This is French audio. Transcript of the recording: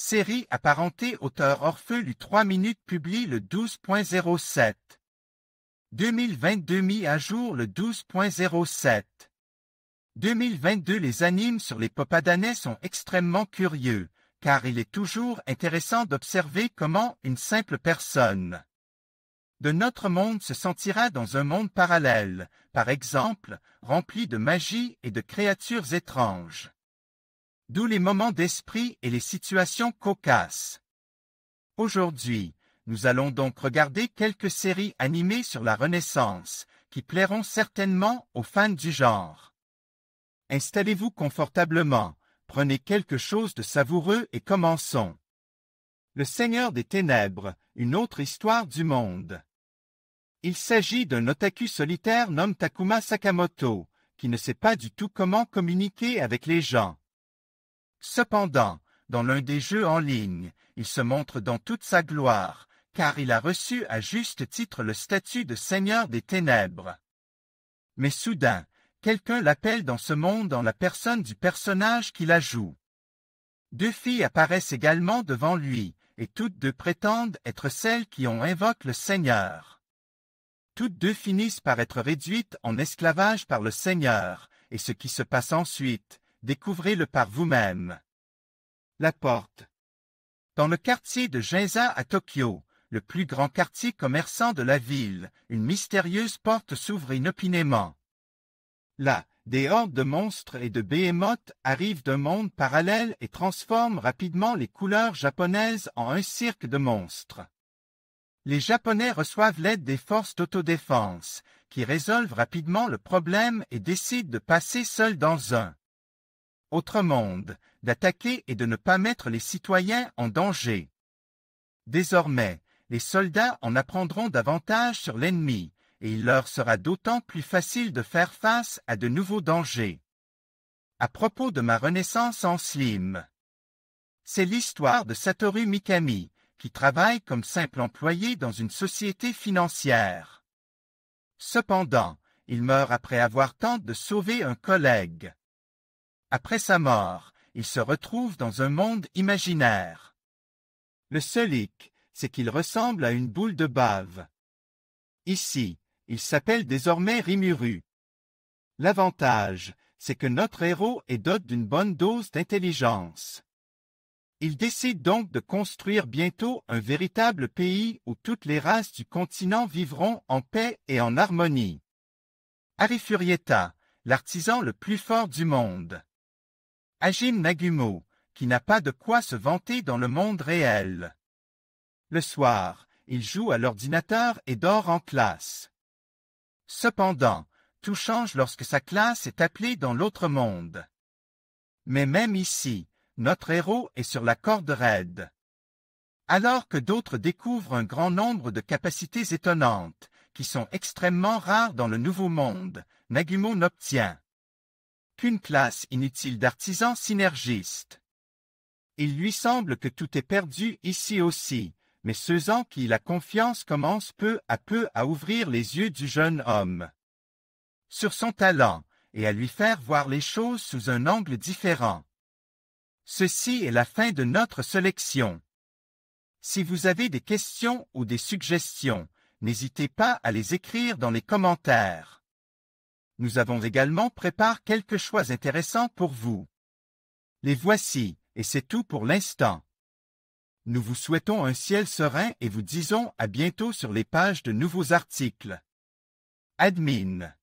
Série apparentée auteur Orfeu lu 3 minutes publie le 12.07. 2022 mis à jour le 12.07. 2022 Les animes sur les Poppadanais sont extrêmement curieux, car il est toujours intéressant d'observer comment une simple personne de notre monde se sentira dans un monde parallèle, par exemple, rempli de magie et de créatures étranges. D'où les moments d'esprit et les situations cocasses. Aujourd'hui, nous allons donc regarder quelques séries animées sur la Renaissance, qui plairont certainement aux fans du genre. Installez-vous confortablement, prenez quelque chose de savoureux et commençons. Le Seigneur des Ténèbres, une autre histoire du monde. Il s'agit d'un otaku solitaire nommé Takuma Sakamoto, qui ne sait pas du tout comment communiquer avec les gens. Cependant, dans l'un des jeux en ligne, il se montre dans toute sa gloire, car il a reçu à juste titre le statut de Seigneur des Ténèbres. Mais soudain, quelqu'un l'appelle dans ce monde en la personne du personnage qui la joue. Deux filles apparaissent également devant lui, et toutes deux prétendent être celles qui ont invoqué le Seigneur. Toutes deux finissent par être réduites en esclavage par le Seigneur, et ce qui se passe ensuite, découvrez-le par vous-même. La porte. Dans le quartier de Ginza à Tokyo, le plus grand quartier commerçant de la ville, une mystérieuse porte s'ouvre inopinément. Là, des hordes de monstres et de behémoths arrivent d'un monde parallèle et transforment rapidement les couleurs japonaises en un cirque de monstres. Les Japonais reçoivent l'aide des forces d'autodéfense, qui résolvent rapidement le problème et décident de passer seuls dans un autre monde, d'attaquer et de ne pas mettre les citoyens en danger. Désormais, les soldats en apprendront davantage sur l'ennemi, et il leur sera d'autant plus facile de faire face à de nouveaux dangers. À propos de ma renaissance en slim. C'est l'histoire de Satoru Mikami, qui travaille comme simple employé dans une société financière. Cependant, il meurt après avoir tenté de sauver un collègue. Après sa mort, il se retrouve dans un monde imaginaire. Le seul hic, c'est qu'il ressemble à une boule de bave. Ici, il s'appelle désormais Rimuru. L'avantage, c'est que notre héros est doté d'une bonne dose d'intelligence. Il décide donc de construire bientôt un véritable pays où toutes les races du continent vivront en paix et en harmonie. Arifurieta, l'artisan le plus fort du monde. Hajime Nagumo, qui n'a pas de quoi se vanter dans le monde réel. Le soir, il joue à l'ordinateur et dort en classe. Cependant, tout change lorsque sa classe est appelée dans l'autre monde. Mais même ici, notre héros est sur la corde raide. Alors que d'autres découvrent un grand nombre de capacités étonnantes, qui sont extrêmement rares dans le Nouveau Monde, Nagumo n'obtient qu'une classe inutile d'artisans synergistes. Il lui semble que tout est perdu ici aussi, mais ceux en qui il a confiance commencent peu à ouvrir les yeux du jeune homme sur son talent et à lui faire voir les choses sous un angle différent. Ceci est la fin de notre sélection. Si vous avez des questions ou des suggestions, n'hésitez pas à les écrire dans les commentaires. Nous avons également préparé quelques choix intéressants pour vous. Les voici, et c'est tout pour l'instant. Nous vous souhaitons un ciel serein et vous disons à bientôt sur les pages de nouveaux articles. Admin.